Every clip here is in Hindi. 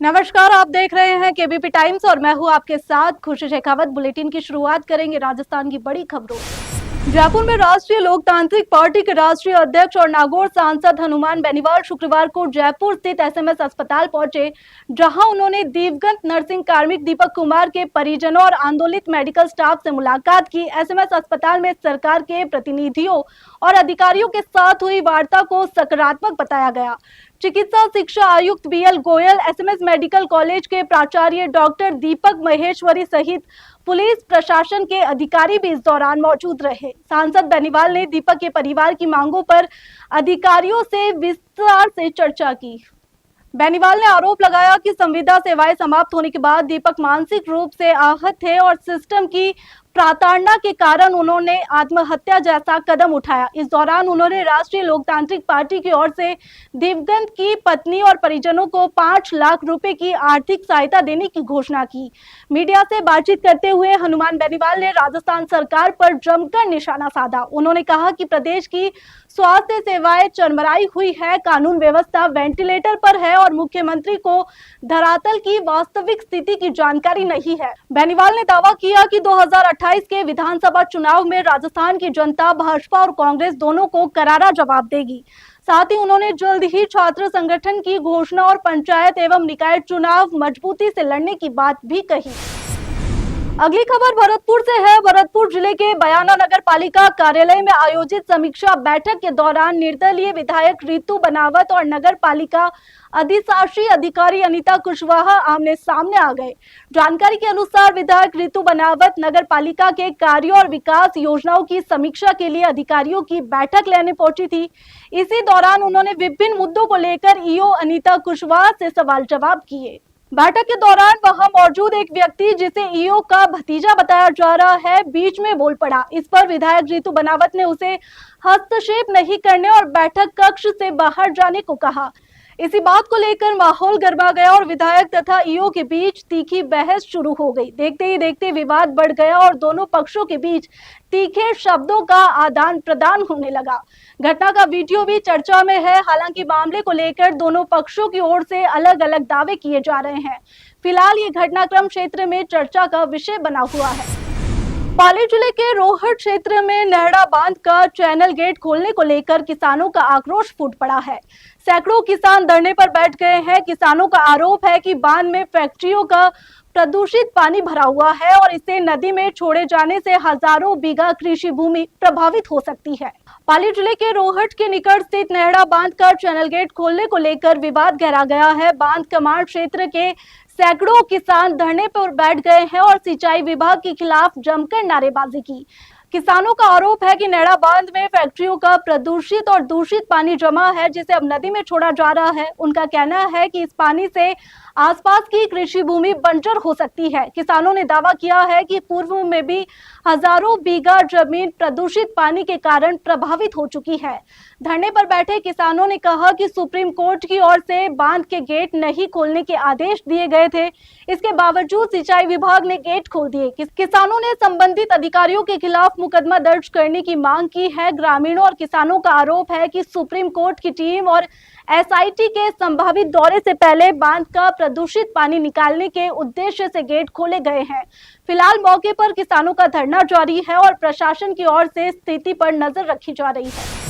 नमस्कार, आप देख रहे हैं केबीपी टाइम्स और मैं हूं आपके साथ खुशी शेखावत। बुलेटिन की शुरुआत करेंगे राजस्थान की बड़ी खबरों से। जयपुर में राष्ट्रीय लोकतांत्रिक पार्टी के राष्ट्रीय अध्यक्ष और नागौर सांसद हनुमान बेनीवाल शुक्रवार को जयपुर स्थित एसएमएस अस्पताल पहुंचे, जहां उन्होंने दिवंगत नर्सिंग कार्मिक दीपक कुमार के परिजनों और आंदोलित मेडिकल स्टाफ से मुलाकात की। एसएमएस अस्पताल में सरकार के प्रतिनिधियों और अधिकारियों के साथ हुई वार्ता को सकारात्मक बताया गया। चिकित्सा शिक्षा आयुक्त BL Goyal, SMS medical college के प्राचार्य डॉक्टर दीपक महेश्वरी सहित पुलिस प्रशासन के अधिकारी भी इस दौरान मौजूद रहे। सांसद बेनीवाल ने दीपक के परिवार की मांगों पर अधिकारियों से विस्तार से चर्चा की। बेनीवाल ने आरोप लगाया कि संविदा सेवाएं समाप्त होने के बाद दीपक मानसिक रूप से आहत थे और सिस्टम की प्रताड़ना के कारण उन्होंने आत्महत्या जैसा कदम उठाया। इस दौरान उन्होंने राष्ट्रीय लोकतांत्रिक पार्टी की ओर से दिवंगत की पत्नी और परिजनों को 5 लाख रुपए की आर्थिक सहायता देने की घोषणा की। मीडिया से बातचीत करते हुए हनुमान बेनीवाल ने राजस्थान सरकार पर जमकर निशाना साधा। उन्होंने कहा कि प्रदेश की स्वास्थ्य सेवाएं चरमराई हुई है, कानून व्यवस्था वेंटिलेटर पर है और मुख्यमंत्री को धरातल की वास्तविक स्थिति की जानकारी नहीं है। बेनीवाल ने दावा किया कि 2028 के विधानसभा चुनाव में राजस्थान की जनता भाजपा और कांग्रेस दोनों को करारा जवाब देगी। साथ ही उन्होंने जल्द ही छात्र संगठन की घोषणा और पंचायत एवं निकाय चुनाव मजबूती से लड़ने की बात भी कही। अगली खबर भरतपुर से है। भरतपुर जिले के बयाना नगर पालिका कार्यालय में आयोजित समीक्षा बैठक के दौरान निर्दलीय विधायक रितु बनावत और नगर पालिका अधिशासी अधिकारी अनीता कुशवाहा आमने सामने आ गए। जानकारी के अनुसार विधायक रितु बनावत नगर पालिका के कार्यों और विकास योजनाओं की समीक्षा के लिए अधिकारियों की बैठक लेने पहुंची थी। इसी दौरान उन्होंने विभिन्न मुद्दों को लेकर ईओ अनीता कुशवाहा से सवाल जवाब किए। बैठक के दौरान वहां मौजूद एक व्यक्ति, जिसे ईओ का भतीजा बताया जा रहा है, बीच में बोल पड़ा। इस पर विधायक रितु बनावत ने उसे हस्तक्षेप नहीं करने और बैठक कक्ष से बाहर जाने को कहा। इसी बात को लेकर माहौल गरमा गया और विधायक तथा ईओ के बीच तीखी बहस शुरू हो गई। देखते ही देखते विवाद बढ़ गया और दोनों पक्षों के बीच तीखे शब्दों का आदान प्रदान होने लगा। घटना का वीडियो भी चर्चा में है। हालांकि मामले को लेकर दोनों पक्षों की ओर से अलग अलग दावे किए जा रहे हैं। फिलहाल ये घटनाक्रम क्षेत्र में चर्चा का विषय बना हुआ है। पाली जिले के रोहट क्षेत्र में नहड़ा बांध का चैनल गेट खोलने को लेकर किसानों का आक्रोश फूट पड़ा है। सैकड़ों किसान धरने पर बैठ गए हैं। किसानों का आरोप है कि बांध में फैक्ट्रियों का प्रदूषित पानी भरा हुआ है और इसे नदी में छोड़े जाने से हजारों बीघा कृषि भूमि प्रभावित हो सकती है। पाली जिले के रोहट के निकट स्थित नहड़ा बांध का चैनल गेट खोलने को लेकर विवाद गहरा गया है। बांध कमांड क्षेत्र के सैकड़ों किसान धरने पर बैठ गए हैं और सिंचाई विभाग के खिलाफ जमकर नारेबाजी की। किसानों का आरोप है कि नहड़ा बांध में फैक्ट्रियों का प्रदूषित और दूषित पानी जमा है, जिसे अब नदी में छोड़ा जा रहा है। उनका कहना है कि इस पानी से आसपास की कृषि भूमि बंजर हो सकती है। किसानों ने दावा किया है कि पूर्व में भी हजारों बीघा जमीन प्रदूषित पानी के कारण प्रभावित हो चुकी है। धरने पर बैठे किसानों ने कहा कि सुप्रीम कोर्ट की ओर से बांध के गेट नहीं खोलने के आदेश दिए गए थे, इसके बावजूद सिंचाई विभाग ने गेट खोल दिए। किसानों ने संबंधित अधिकारियों के खिलाफ मुकदमा दर्ज करने की मांग की है। ग्रामीणों और किसानों का आरोप है कि सुप्रीम कोर्ट की टीम और एसआईटी के संभावित दौरे से पहले बांध का प्रदूषित पानी निकालने के उद्देश्य से गेट खोले गए हैं। फिलहाल मौके पर किसानों का धरना जारी है और प्रशासन की ओर से स्थिति पर नजर रखी जा रही है।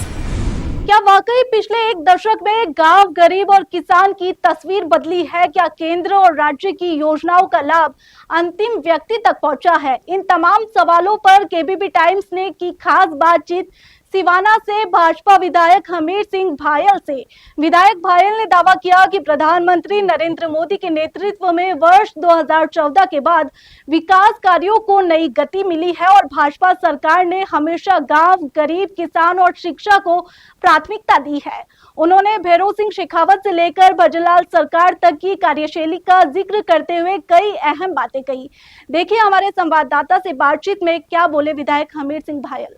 क्या वाकई पिछले एक दशक में गांव, गरीब और किसान की तस्वीर बदली है? क्या केंद्र और राज्य की योजनाओं का लाभ अंतिम व्यक्ति तक पहुंचा है? इन तमाम सवालों पर केबीपी टाइम्स ने की खास बातचीत सिवाना से भाजपा विधायक हमीर सिंह भायल से। विधायक भायल ने दावा किया कि प्रधानमंत्री नरेंद्र मोदी के नेतृत्व में वर्ष 2014 के बाद विकास कार्यों को नई गति मिली है और भाजपा सरकार ने हमेशा गांव, गरीब, किसान और शिक्षा को प्राथमिकता दी है। उन्होंने भैरव सिंह शेखावत से लेकर भजनलाल सरकार तक की कार्यशैली का जिक्र करते हुए कई अहम बातें कही। देखिए हमारे संवाददाता से बातचीत में क्या बोले विधायक हमीर सिंह भायल।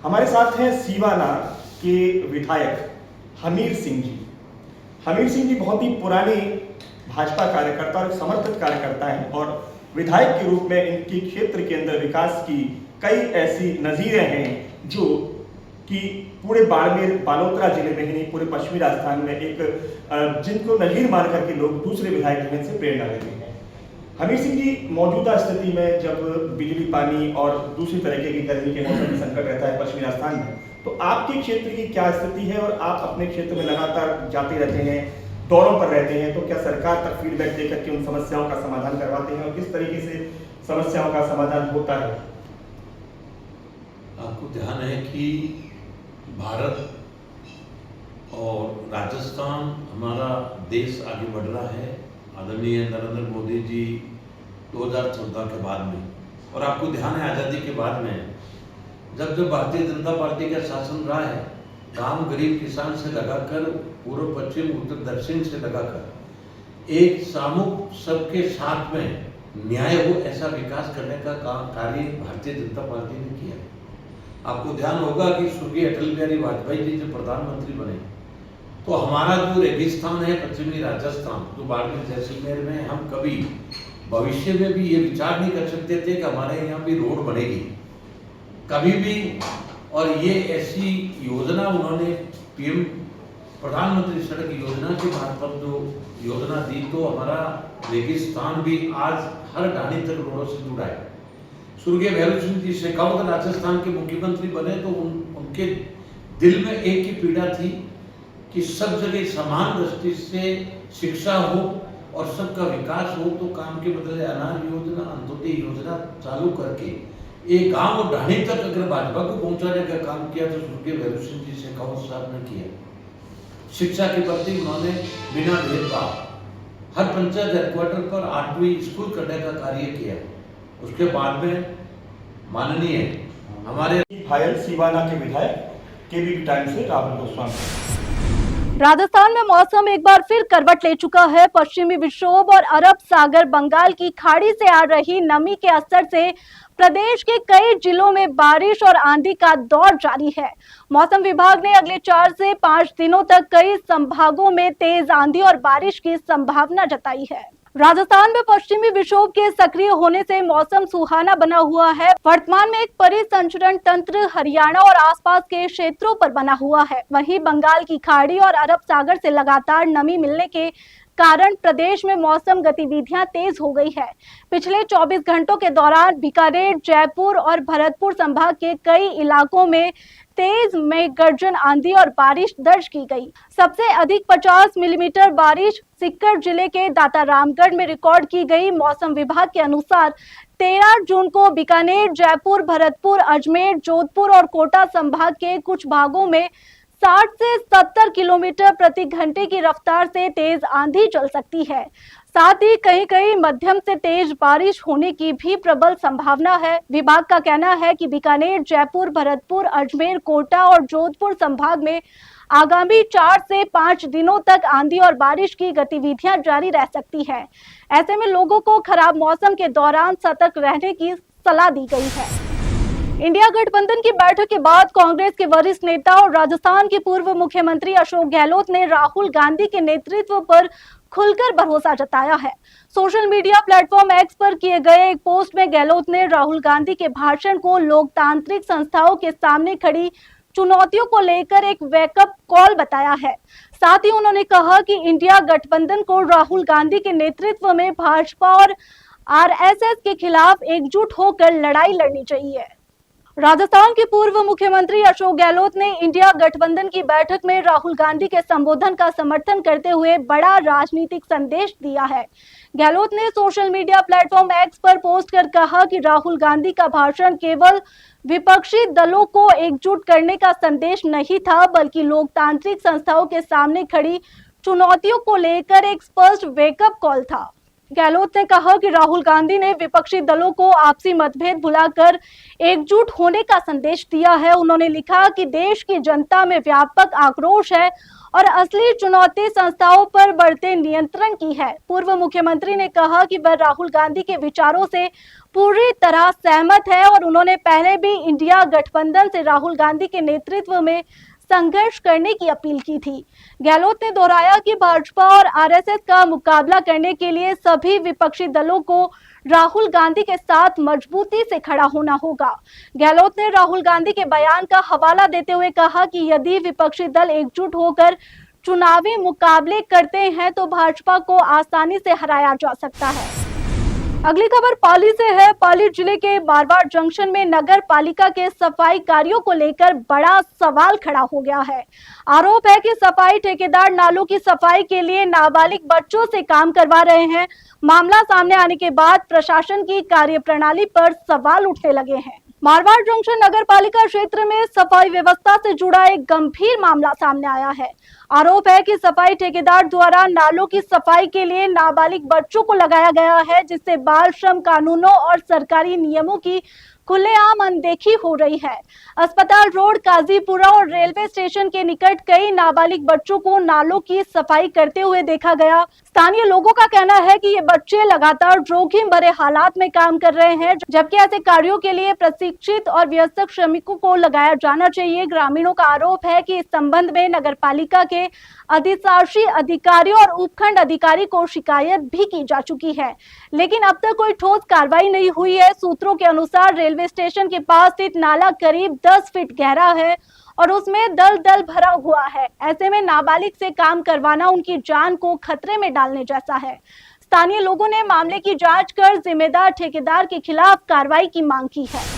हमारे साथ हैं सीवाना के विधायक हमीर सिंह जी। हमीर सिंह जी बहुत ही पुराने भाजपा कार्यकर्ता और समर्पित कार्यकर्ता हैं और विधायक के रूप में इनके क्षेत्र के अंदर विकास की कई ऐसी नजीरें हैं जो कि पूरे बाड़मेर बालोतरा जिले में ही नहीं, पूरे पश्चिमी राजस्थान में एक जिनको नहीर मान करके लोग दूसरे विधायक जिन्हें से प्रेरणा लेते हैं। हमीर सिंह जी, मौजूदा स्थिति में जब बिजली, पानी और दूसरी तरीके की गर्मी के मौसम में संकट रहता है पश्चिमी राजस्थान में, तो आपके क्षेत्र की क्या स्थिति है? और आप अपने क्षेत्र में लगातार जाते रहते हैं, दौरों पर रहते हैं, तो क्या सरकार तक फीडबैक देकर के उन समस्याओं का समाधान करवाते हैं और किस तरीके से समस्याओं का समाधान होता है? आपको ध्यान है कि भारत और राजस्थान, हमारा देश आगे बढ़ रहा है आदरणीय नरेंद्र मोदी जी 2014 के बाद में, और आपको ध्यान है आज़ादी के बाद में जब भारतीय जनता पार्टी का शासन रहा है, गांव गरीब किसान से लगाकर पूर्व पश्चिम उत्तर दक्षिण से लगाकर एक सामूहिक सबके साथ में न्याय हो ऐसा विकास करने का कार्य भारतीय जनता पार्टी ने किया। आपको ध्यान होगा कि स्वर्गीय अटल बिहारी वाजपेयी जी जब प्रधानमंत्री बने तो हमारा जो रेगिस्तान है पश्चिमी राजस्थान, जो बाड़मेर जैसलमेर में, हम कभी भविष्य में भी ये विचार नहीं कर सकते थे कि हमारे यहाँ भी रोड बनेगी कभी भी। और ये ऐसी योजना उन्होंने पीएम प्रधानमंत्री सड़क योजना के मार्फत जो योजना दी, तो हमारा रेगिस्तान भी आज हर ढाणी तक रोडों से जुड़ा है। स्वर्गीय भैरव सिंह जी शेखावत राजस्थान के मुख्यमंत्री बने तो उनके दिल में एक ही पीड़ा थी कि सब जगह समान दृष्टि से शिक्षा हो और सबका विकास हो। तो काम के बदले अनाज योजना, अंत्योदय योजना चालू करके एक गांव और ढाणी तक अगर भाजपा को पहुंचाने का काम किया तो स्वर्गीय भैरव सिंह जी शेखावत साहब ने किया। शिक्षा के प्रति उन्होंने बिना भेदभाव हर पंचायत हेडक्वार्टर पर 8वीं स्कूल करने का कार्य किया। उसके बाद में माननीय हमारे घायल सीवाना के विधायक केबीपी टाइम्स से राहुल गोस्वामी। राजस्थान में मौसम एक बार फिर करवट ले चुका है। पश्चिमी विक्षोभ और अरब सागर बंगाल की खाड़ी से आ रही नमी के असर से प्रदेश के कई जिलों में बारिश और आंधी का दौर जारी है। मौसम विभाग ने अगले 4 से 5 दिनों तक कई संभागों में तेज आंधी और बारिश की संभावना जताई है। राजस्थान में पश्चिमी विक्षोभ के सक्रिय होने से मौसम सुहाना बना हुआ है। वर्तमान में एक परिसंचरण तंत्र हरियाणा और आसपास के क्षेत्रों पर बना हुआ है। वहीं बंगाल की खाड़ी और अरब सागर से लगातार नमी मिलने के कारण प्रदेश में मौसम गतिविधियां तेज हो गई है। पिछले 24 घंटों के दौरान बीकानेर, जयपुर और भरतपुर संभाग के कई इलाकों में तेज मेघगर्जन, आंधी और बारिश दर्ज की गई। सबसे अधिक 50 मिलीमीटर बारिश सीकर जिले के दातारामगढ़ में रिकॉर्ड की गई। मौसम विभाग के अनुसार 13 जून को बीकानेर, जयपुर, भरतपुर, अजमेर, जोधपुर और कोटा संभाग के कुछ भागों में 60 से 70 किलोमीटर प्रति घंटे की रफ्तार से तेज आंधी चल सकती है। साथ ही कहीं कहीं मध्यम से तेज बारिश होने की भी प्रबल संभावना है। विभाग का कहना है कि बीकानेर, जयपुर, भरतपुर, अजमेर, कोटा और जोधपुर संभाग में आगामी 4 से 5 दिनों तक आंधी और बारिश की गतिविधियां जारी रह सकती है। ऐसे में लोगों को खराब मौसम के दौरान सतर्क रहने की सलाह दी गई है। इंडिया गठबंधन की बैठक के बाद कांग्रेस के वरिष्ठ नेता और राजस्थान के पूर्व मुख्यमंत्री अशोक गहलोत ने राहुल गांधी के नेतृत्व पर खुलकर भरोसा जताया है। सोशल मीडिया प्लेटफॉर्म एक्स पर किए गए एक पोस्ट में गहलोत ने राहुल गांधी के भाषण को लोकतांत्रिक संस्थाओं के सामने खड़ी चुनौतियों को लेकर एक वेकअप कॉल बताया है। साथ ही उन्होंने कहा कि इंडिया गठबंधन को राहुल गांधी के नेतृत्व में भाजपा और आरएसएस के खिलाफ एकजुट होकर लड़ाई लड़नी चाहिए। राजस्थान के पूर्व मुख्यमंत्री अशोक गहलोत ने इंडिया गठबंधन की बैठक में राहुल गांधी के संबोधन का समर्थन करते हुए बड़ा राजनीतिक संदेश दिया है। गहलोत ने सोशल मीडिया प्लेटफॉर्म एक्स पर पोस्ट कर कहा कि राहुल गांधी का भाषण केवल विपक्षी दलों को एकजुट करने का संदेश नहीं था, बल्कि लोकतांत्रिक संस्थाओं के सामने खड़ी चुनौतियों को लेकर एक स्पष्ट वेकअप कॉल था। गहलोत ने कहा कि राहुल गांधी ने विपक्षी दलों को आपसी मतभेद भुलाकर एकजुट होने का संदेश दिया है। उन्होंने लिखा कि देश की जनता में व्यापक आक्रोश है और असली चुनौती संस्थाओं पर बढ़ते नियंत्रण की है। पूर्व मुख्यमंत्री ने कहा कि वह राहुल गांधी के विचारों से पूरी तरह सहमत है और उन्होंने पहले भी इंडिया गठबंधन से राहुल गांधी के नेतृत्व में संघर्ष करने की अपील की थी। गहलोत ने दोहराया कि भाजपा और आरएसएस का मुकाबला करने के लिए सभी विपक्षी दलों को राहुल गांधी के साथ मजबूती से खड़ा होना होगा। गहलोत ने राहुल गांधी के बयान का हवाला देते हुए कहा कि यदि विपक्षी दल एकजुट होकर चुनावी मुकाबले करते हैं तो भाजपा को आसानी से हराया जा सकता है। अगली खबर पाली से है। पाली जिले के मारवाड़ जंक्शन में नगर पालिका के सफाई कार्यों को लेकर बड़ा सवाल खड़ा हो गया है। आरोप है कि सफाई ठेकेदार नालों की सफाई के लिए नाबालिग बच्चों से काम करवा रहे हैं। मामला सामने आने के बाद प्रशासन की कार्यप्रणाली पर सवाल उठने लगे हैं। मारवाड़ जंक्शन नगर पालिका क्षेत्र में सफाई व्यवस्था से जुड़ा एक गंभीर मामला सामने आया है। आरोप है कि सफाई ठेकेदार द्वारा नालों की सफाई के लिए नाबालिग बच्चों को लगाया गया है, जिससे बाल श्रम कानूनों और सरकारी नियमों की खुलेआम अनदेखी हो रही है। अस्पताल रोड, काजीपुरा और रेलवे स्टेशन के निकट कई नाबालिग बच्चों को नालों की सफाई करते हुए देखा गया। स्थानीय लोगों का कहना है कि ये बच्चे लगातार जोखिम भरे हालात में काम कर रहे हैं, जबकि ऐसे कार्यों के लिए प्रशिक्षित और वयस्क श्रमिकों को लगाया जाना चाहिए। ग्रामीणों का आरोप है कि इस संबंध में नगर पालिका के अधिशासी अधिकारियों और उपखंड अधिकारी को शिकायत भी की जा चुकी है, लेकिन अब तक कोई ठोस कार्रवाई नहीं हुई है। सूत्रों के अनुसार रेलवे स्टेशन के पास स्थित नाला करीब 10 फीट गहरा है और उसमें दलदल भरा हुआ है। ऐसे में नाबालिग से काम करवाना उनकी जान को खतरे में डालने जैसा है। स्थानीय लोगों ने मामले की जांच कर जिम्मेदार ठेकेदार के खिलाफ कार्रवाई की मांग की है।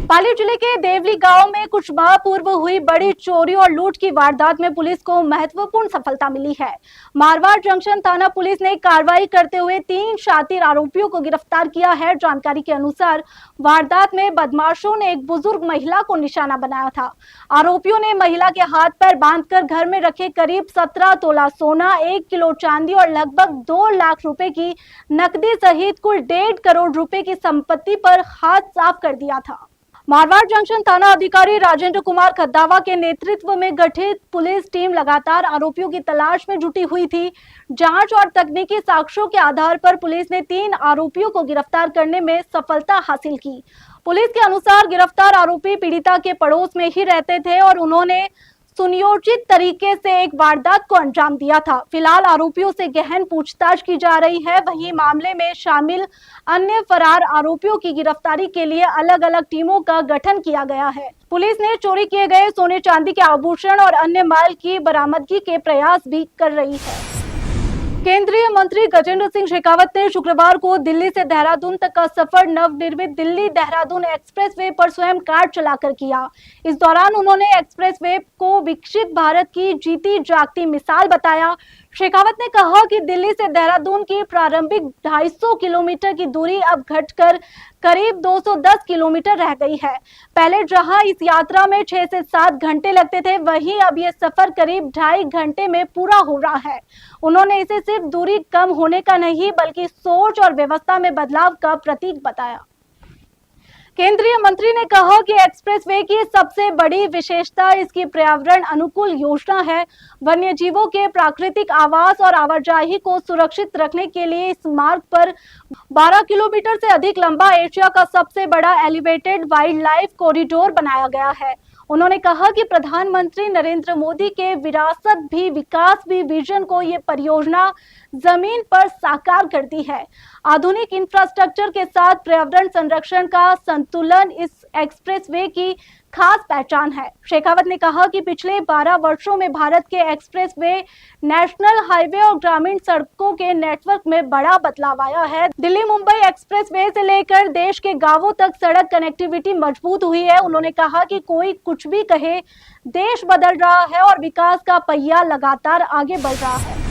पाली जिले के देवली गांव में कुछ माह पूर्व हुई बड़ी चोरी और लूट की वारदात में पुलिस को महत्वपूर्ण सफलता मिली है। मारवाड़ जंक्शन थाना पुलिस ने कार्रवाई करते हुए 3 शातिर आरोपियों को गिरफ्तार किया है। जानकारी के अनुसार वारदात में बदमाशों ने एक बुजुर्ग महिला को निशाना बनाया था। आरोपियों ने महिला के हाथ पैर बांधकर घर में रखे करीब 17 तोला सोना, 1 किलो चांदी और लगभग 2 लाख रुपए की नकदी सहित कुल 1.5 करोड़ रुपए की संपत्ति पर हाथ साफ कर दिया था। मारवाड़ जंक्शन थाना अधिकारी राजेंद्र कुमार खद्दावा के नेतृत्व में गठित पुलिस टीम लगातार आरोपियों की तलाश में जुटी हुई थी। जांच और तकनीकी साक्ष्यों के आधार पर पुलिस ने 3 आरोपियों को गिरफ्तार करने में सफलता हासिल की। पुलिस के अनुसार गिरफ्तार आरोपी पीड़िता के पड़ोस में ही रहते थे और उन्होंने सुनियोजित तरीके से एक वारदात को अंजाम दिया था। फिलहाल आरोपियों से गहन पूछताछ की जा रही है। वहीं मामले में शामिल अन्य फरार आरोपियों की गिरफ्तारी के लिए अलग अलग टीमों का गठन किया गया है। पुलिस ने चोरी किए गए सोने चांदी के आभूषण और अन्य माल की बरामदगी के प्रयास भी कर रही है। केंद्रीय मंत्री गजेंद्र सिंह शेखावत ने शुक्रवार को दिल्ली से देहरादून तक का सफर नवनिर्मित दिल्ली देहरादून एक्सप्रेसवे पर स्वयं कार चलाकर किया। इस दौरान उन्होंने एक्सप्रेसवे को विकसित भारत की जीती जागती मिसाल बताया। शेखावत ने कहा कि दिल्ली से देहरादून की प्रारंभिक 250 किलोमीटर की दूरी अब घटकर करीब 210 किलोमीटर रह गई है। पहले जहां इस यात्रा में 6 से 7 घंटे लगते थे, वहीं अब यह सफर करीब 2.5 घंटे में पूरा हो रहा है। उन्होंने इसे सिर्फ दूरी कम होने का नहीं बल्कि सोच और व्यवस्था में बदलाव का प्रतीक बताया। केंद्रीय मंत्री ने कहा कि एक्सप्रेसवे की सबसे बड़ी विशेषता इसकी पर्यावरण अनुकूल योजना है। वन्य जीवों के प्राकृतिक आवास और आवाजाही को सुरक्षित रखने के लिए इस मार्ग पर 12 किलोमीटर से अधिक लंबा एशिया का सबसे बड़ा एलिवेटेड वाइल्ड लाइफ कॉरिडोर बनाया गया है। उन्होंने कहा कि प्रधानमंत्री नरेंद्र मोदी के विरासत भी विकास भी विजन को ये परियोजना जमीन पर साकार करती है। आधुनिक इंफ्रास्ट्रक्चर के साथ पर्यावरण संरक्षण का संतुलन इस एक्सप्रेसवे की खास पहचान है। शेखावत ने कहा कि पिछले 12 वर्षों में भारत के एक्सप्रेसवे, नेशनल हाईवे और ग्रामीण सड़कों के नेटवर्क में बड़ा बदलाव आया है। दिल्ली मुंबई एक्सप्रेसवे से लेकर देश के गांवों तक सड़क कनेक्टिविटी मजबूत हुई है। उन्होंने कहा कि कोई कुछ भी कहे, देश बदल रहा है और विकास का पहिया लगातार आगे बढ़ रहा है।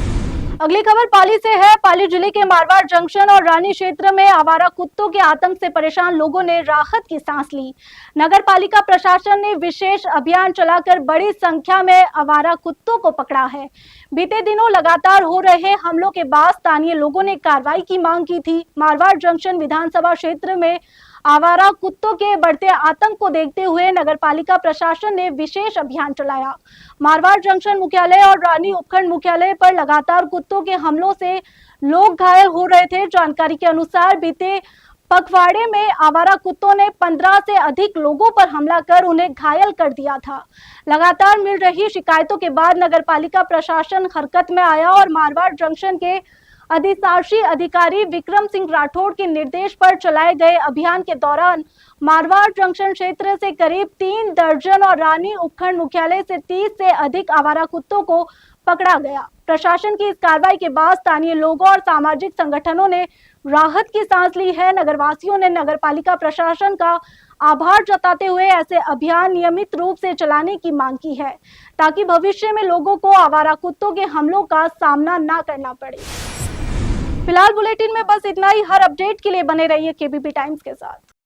अगली खबर पाली से है। पाली जिले के मारवाड़ जंक्शन और रानी क्षेत्र में आवारा कुत्तों के आतंक से परेशान लोगों ने राहत की सांस ली। नगर पालिका प्रशासन ने विशेष अभियान चलाकर बड़ी संख्या में आवारा कुत्तों को पकड़ा है। बीते दिनों लगातार हो रहे हमलों के बाद स्थानीय लोगों ने कार्रवाई की मांग की थी। मारवाड़ जंक्शन विधानसभा क्षेत्र में आवारा कुत्तों के बढ़ते आतंक को देखते हुए नगर पालिका प्रशासन ने विशेष अभियान चलाया। मारवाड़ जंक्शन मुख्यालय और रानी उपखंड मुख्यालय पर लगातार कुत्तों के हमलों से लोग घायल हो रहे थे। जानकारी के अनुसार बीते पखवाड़े में आवारा कुत्तों ने 15 से अधिक लोगों पर हमला कर उन्हें घायल कर दिया था। लगातार मिल रही शिकायतों के बाद नगरपालिका प्रशासन हरकत में आया और मारवाड़ जंक्शन के अधिशासी अधिकारी विक्रम सिंह राठौड़ के निर्देश पर चलाए गए अभियान के दौरान मारवाड़ जंक्शन क्षेत्र से करीब 3 दर्जन और रानी उपखंड मुख्यालय से 30 से अधिक आवारा कुत्तों को पकड़ा गया। प्रशासन की इस कार्रवाई के बाद स्थानीय लोगों और सामाजिक संगठनों ने राहत की सांस ली है। नगरवासियों ने नगरपालिका प्रशासन का आभार जताते हुए ऐसे अभियान नियमित रूप से चलाने की मांग की है, ताकि भविष्य में लोगों को आवारा कुत्तों के हमलों का सामना न करना पड़े। फिलहाल बुलेटिन में बस इतना ही। हर अपडेट के लिए बने रहिए केबीपी टाइम्स के साथ।